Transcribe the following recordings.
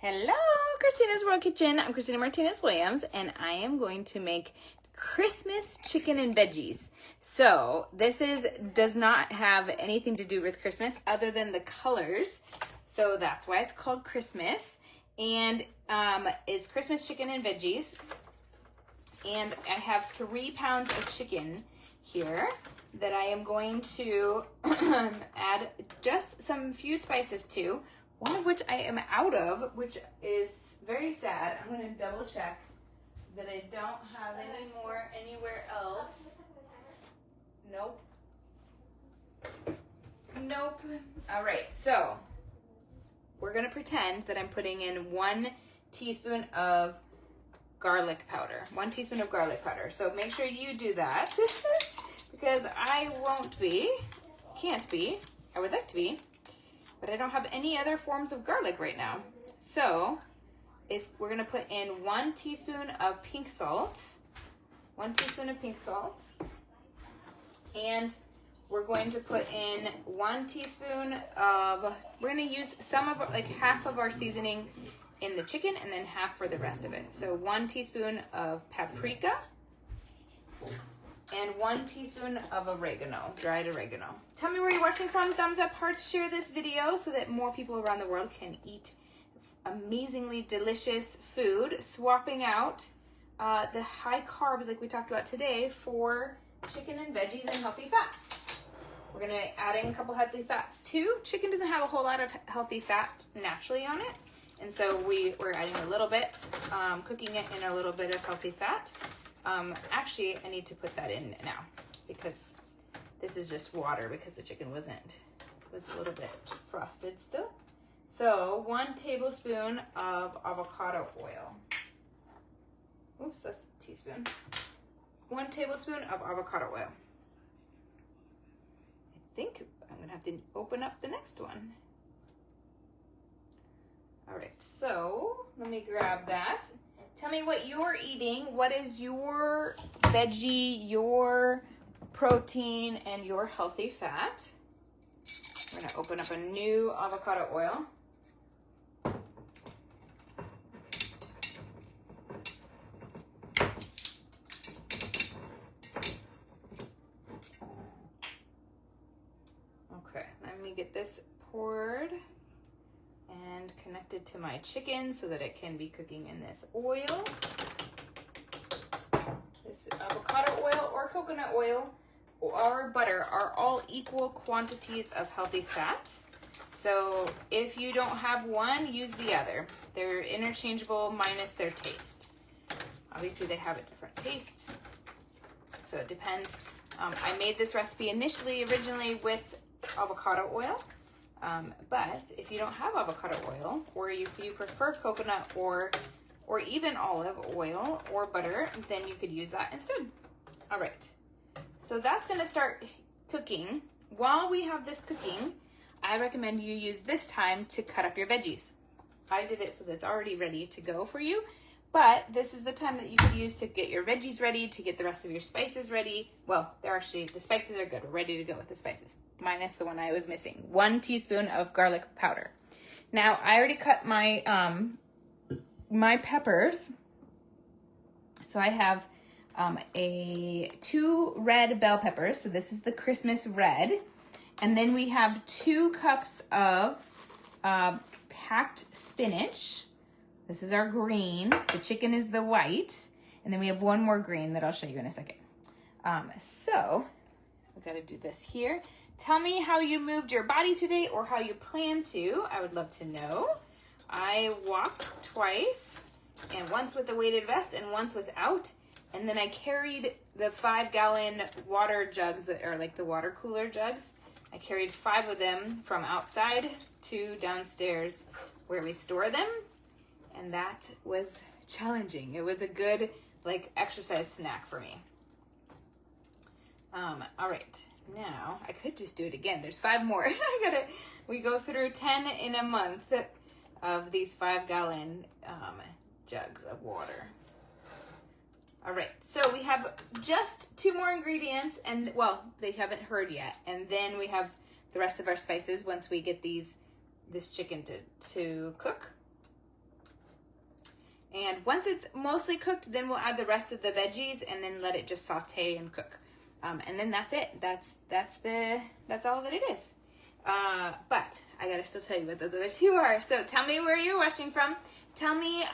Hello, Christina's World Kitchen. I'm Christina Martinez-Williams, and I am going to make Christmas chicken and veggies. So this does not have anything to do with Christmas other than the colors. So that's why it's called Christmas. And it's Christmas chicken and veggies. And I have 3 pounds of chicken here that I am going to add just some few spices to. One of which I am out of, which is very sad. I'm going to double check that I don't have any more anywhere else. Nope. Nope. All right, so we're going to pretend that I'm putting in 1 teaspoon of garlic powder. 1 teaspoon of garlic powder. So make sure you do that because I won't be, can't be, I would like to be, but I don't have any other forms of garlic right now. So we're gonna put in 1 teaspoon of pink salt, 1 teaspoon of pink salt, and we're going to put in 1 teaspoon of, we're gonna use some of, like half of our seasoning in the chicken and then half for the rest of it. So 1 teaspoon of paprika, and 1 teaspoon of oregano, dried oregano. Tell me where you're watching from. Thumbs up, hearts, share this video so that more people around the world can eat amazingly delicious food, swapping out the high carbs like we talked about today for chicken and veggies and healthy fats. We're gonna add in a couple healthy fats too. Chicken doesn't have a whole lot of healthy fat naturally on it, and so we're adding a little bit, cooking it in a little bit of healthy fat. Actually, I need to put that in now because this is just water because the chicken was a little bit frosted still. So 1 tablespoon of avocado oil. Oops, that's a teaspoon. 1 tablespoon of avocado oil. I think I'm gonna have to open up the next one. All right, so let me grab that. Tell me what you're eating. What is your veggie, your protein, and your healthy fat? We're gonna open up a new avocado oil. Okay, let me get this poured and connected to my chicken so that it can be cooking in this oil. This avocado oil or coconut oil or butter are all equal quantities of healthy fats. So if you don't have one, use the other. They're interchangeable minus their taste. Obviously they have a different taste, so it depends. I made this recipe originally with avocado oil. But if you don't have avocado oil, or if you prefer coconut or even olive oil or butter, then you could use that instead. All right, so that's gonna start cooking. While we have this cooking, I recommend you use this time to cut up your veggies. I did it so that it's already ready to go for you, but this is the time that you could use to get your veggies ready, to get the rest of your spices ready. Well, the spices are good. We're ready to go with the spices, minus the one I was missing. 1 teaspoon of garlic powder. Now, I already cut my my peppers. So I have 2 red bell peppers. So this is the Christmas red. And then we have 2 cups of packed spinach. This is our green. The chicken is the white. And then we have 1 more green that I'll show you in a second. So we've got to do this here. Tell me how you moved your body today or how you plan to. I would love to know. I walked twice, and once with a weighted vest and once without. And then I carried the 5-gallon water jugs that are like the water cooler jugs. I carried 5 of them from outside to downstairs where we store them. And that was challenging. It was a good exercise snack for me. All right, now I could just do it again. There's 5 more. We go through 10 in a month of these 5-gallon jugs of water. All right, so we have just 2 more ingredients, and well, they haven't heard yet. And then we have the rest of our spices once we get this chicken to cook. And once it's mostly cooked, then we'll add the rest of the veggies and then let it just saute and cook. And then that's it. That's all that it is. But I gotta still tell you what those other two are. So tell me where you're watching from. Tell me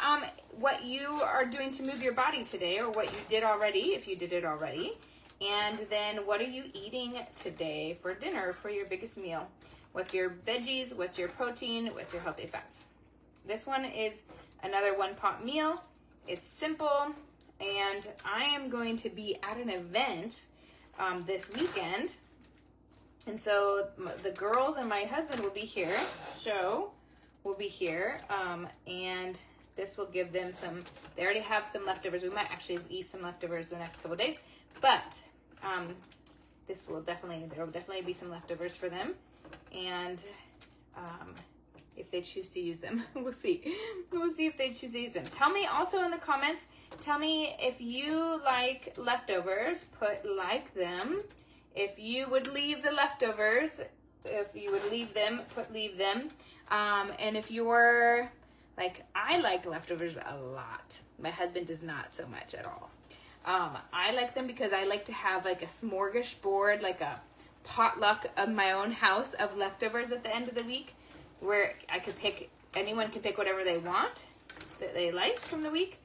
what you are doing to move your body today, or what you did already, if you did it already. And then what are you eating today for dinner, for your biggest meal? What's your veggies? What's your protein? What's your healthy fats? This one is another one-pot meal. It's simple, and I am going to be at an event this weekend. And so the girls and my husband will be here. Joe will be here, and this will give them some, they already have some leftovers. We might actually eat some leftovers the next couple of days, but this will definitely, there will definitely be some leftovers for them. And if they choose to use them, we'll see. We'll see if they choose to use them. Tell me also in the comments, tell me if you like leftovers, put like them. If you would leave the leftovers, if you would leave them, put leave them. And if you're like, I like leftovers a lot. My husband does not so much at all. I like them because I like to have like a smorgasbord, like a potluck of my own house of leftovers at the end of the week, where I could pick, anyone can pick whatever they want that they liked from the week,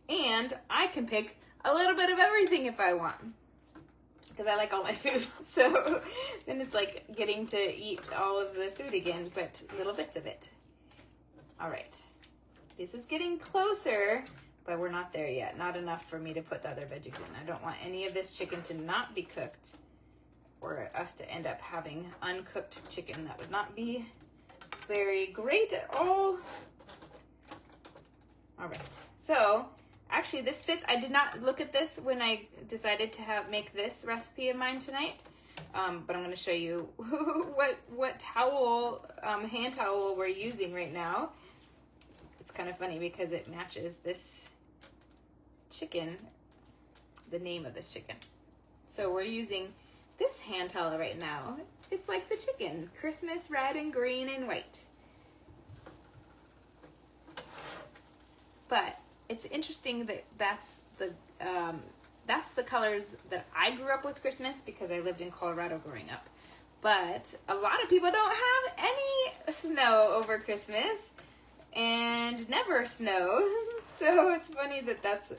and I can pick a little bit of everything if I want, because I like all my food. So then it's like getting to eat all of the food again, but little bits of it. All right, this is getting closer, but we're not there yet. Not enough for me to put the other veggies in. I don't want any of this chicken to not be cooked, or us to end up having uncooked chicken. That would not be very great at all. All right, so actually this fits. I did not look at this when I decided to make this recipe of mine tonight, but I'm going to show you what towel, hand towel we're using right now. It's kind of funny because it matches this chicken, the name of this chicken. So we're using this hand towel right now. It's like the chicken, Christmas red and green and white. But it's interesting that that's the colors that I grew up with Christmas, because I lived in Colorado growing up. But a lot of people don't have any snow over Christmas, and never snow. So it's funny that that's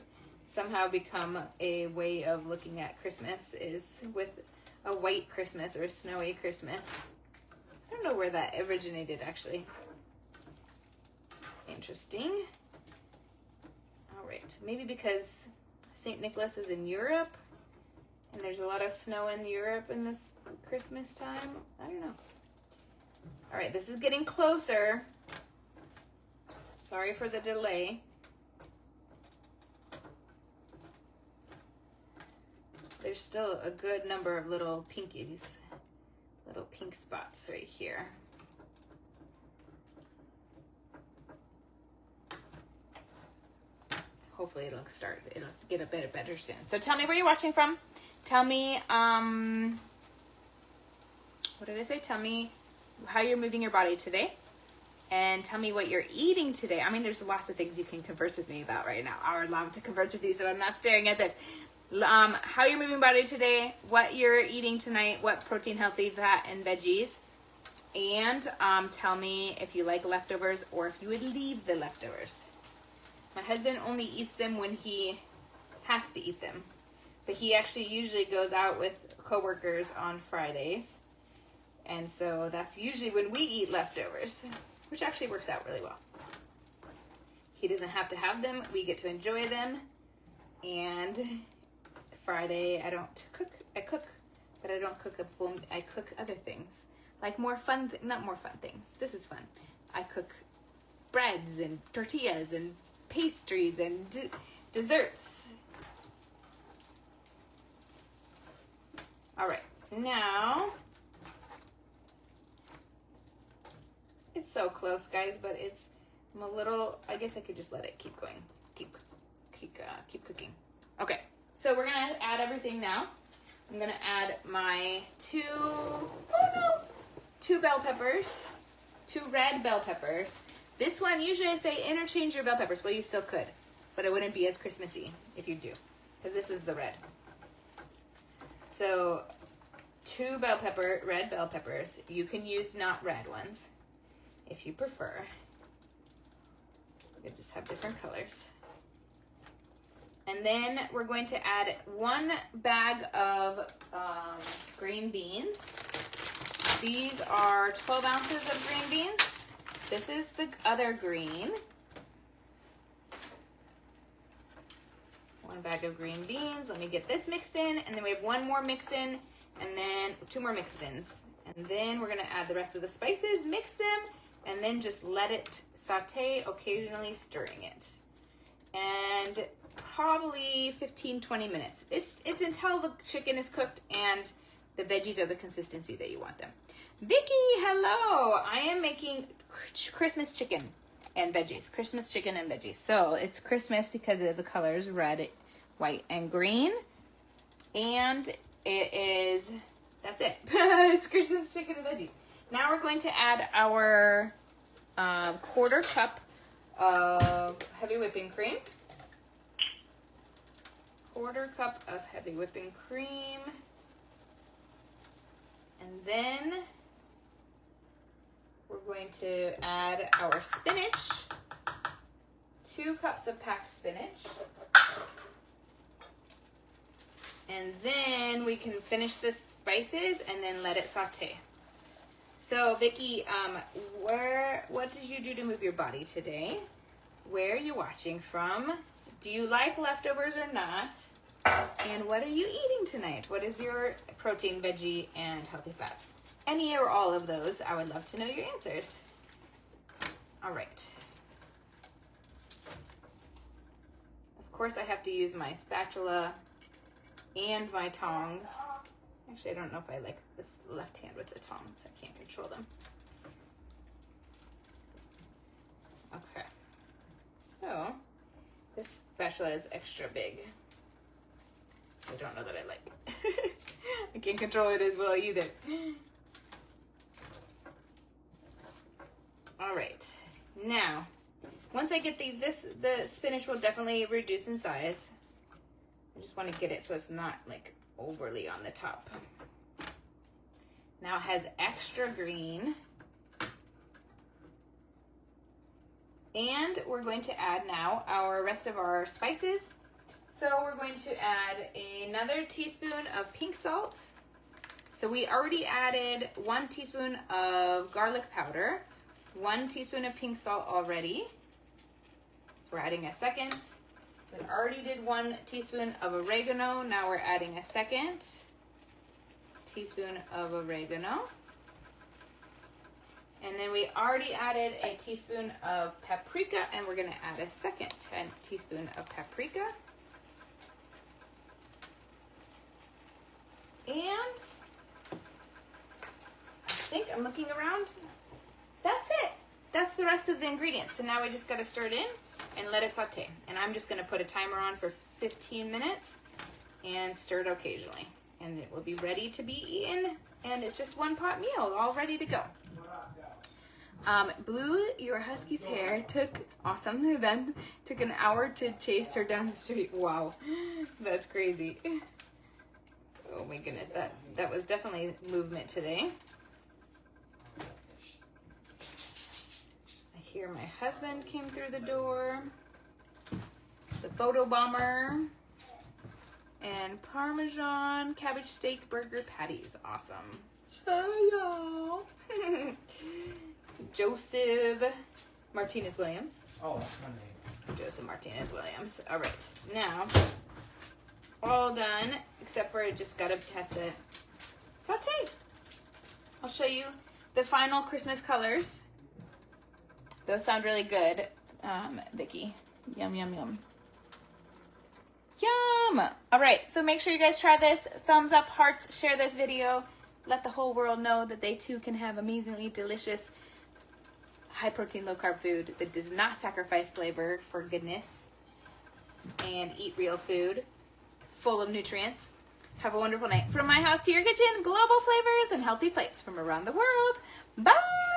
somehow become a way of looking at Christmas, is with a white Christmas or a snowy Christmas. I don't know where that originated, actually. Interesting. All right, maybe because St. Nicholas is in Europe, and there's a lot of snow in Europe in this Christmas time. I don't know. All right, this is getting closer. Sorry for the delay. There's still a good number of little pinkies, little pink spots right here. Hopefully it'll get a bit better soon. So tell me where you're watching from. Tell me, what did I say? Tell me how you're moving your body today. And tell me what you're eating today. I mean, there's lots of things you can converse with me about right now. I would love to converse with you, so I'm not staring at this. How you're moving body today, what you're eating tonight, what protein, healthy, fat, and veggies. And tell me if you like leftovers or if you would leave the leftovers. My husband only eats them when he has to eat them. But he actually usually goes out with coworkers on Fridays. And so that's usually when we eat leftovers, which actually works out really well. He doesn't have to have them. We get to enjoy them. And Friday, I don't cook. I cook, but I don't cook a full, I cook other things. Like more fun, not more fun things. This is fun. I cook breads and tortillas and pastries and desserts. All right, now, it's so close, guys, but I'm a little, I guess I could just let it keep going. Keep cooking. Okay, so we're gonna add everything now. I'm gonna add my two bell peppers, 2 red bell peppers. This one, usually I say interchange your bell peppers. Well, you still could. but it wouldn't be as Christmassy if you do, because this is the red. So 2 red bell peppers. You can use not red ones if you prefer. They just have different colors. And then we're going to add 1 bag of green beans. These are 12 ounces of green beans. This is the other green. 1 bag of green beans. Let me get this mixed in, and then we have 1 more mix in, and then 2 more mix-ins. And then we're gonna add the rest of the spices, mix them, and then just let it saute, occasionally stirring it. And probably 15-20 minutes. It's until the chicken is cooked and the veggies are the consistency that you want them. Vicky, hello! I am making Christmas chicken and veggies. Christmas chicken and veggies. So it's Christmas because of the colors red, white, and green. And it is, that's it. It's Christmas chicken and veggies. Now we're going to add our 1/4 cup of heavy whipping cream. 1/4 cup of heavy whipping cream. And then we're going to add our spinach. 2 cups of packed spinach. And then we can finish the spices and then let it saute. So Vicky, what did you do to move your body today? Where are you watching from? Do you like leftovers or not? And what are you eating tonight? What is your protein, veggie, and healthy fats? Any or all of those, I would love to know your answers. All right. Of course, I have to use my spatula and my tongs. Actually, I don't know if I like this left hand with the tongs. I can't control them. Okay. So, this spatula is extra big. I don't know that I like it. I can't control it as well either. All right. Now, once I get these, the spinach will definitely reduce in size. I just want to get it so it's not like overly on the top. Now it has extra green. And we're going to add now our rest of our spices. So we're going to add another teaspoon of pink salt. So we already added 1 teaspoon of garlic powder, 1 teaspoon of pink salt already. So we're adding a second. We already did 1 teaspoon of oregano. Now we're adding a second teaspoon of oregano. And then we already added a teaspoon of paprika, and we're gonna add a second teaspoon of paprika. And I think I'm looking around. That's it. That's the rest of the ingredients. So now we just gotta stir it in and let it saute. And I'm just gonna put a timer on for 15 minutes and stir it occasionally. And it will be ready to be eaten. And it's just 1 pot meal, all ready to go. Blue, your husky's hair took an hour to chase her down the street. Wow, that's crazy. Oh my goodness, that was definitely movement today. I hear my husband came through the door. The photo bomber. And Parmesan cabbage steak burger patties. Awesome. Hey y'all. Joseph Martinez-Williams. Oh, that's my name. Joseph Martinez-Williams. All right, now all done except for it just has to saute. I'll show you the final Christmas colors. Those sound really good, Vicky. Yum, yum, yum. Yum! All right, so make sure you guys try this. Thumbs up, hearts, share this video. Let the whole world know that they too can have amazingly delicious, high protein, low carb food that does not sacrifice flavor for goodness, and eat real food full of nutrients. Have a wonderful night. From my house to your kitchen, global flavors and healthy plates from around the world. Bye!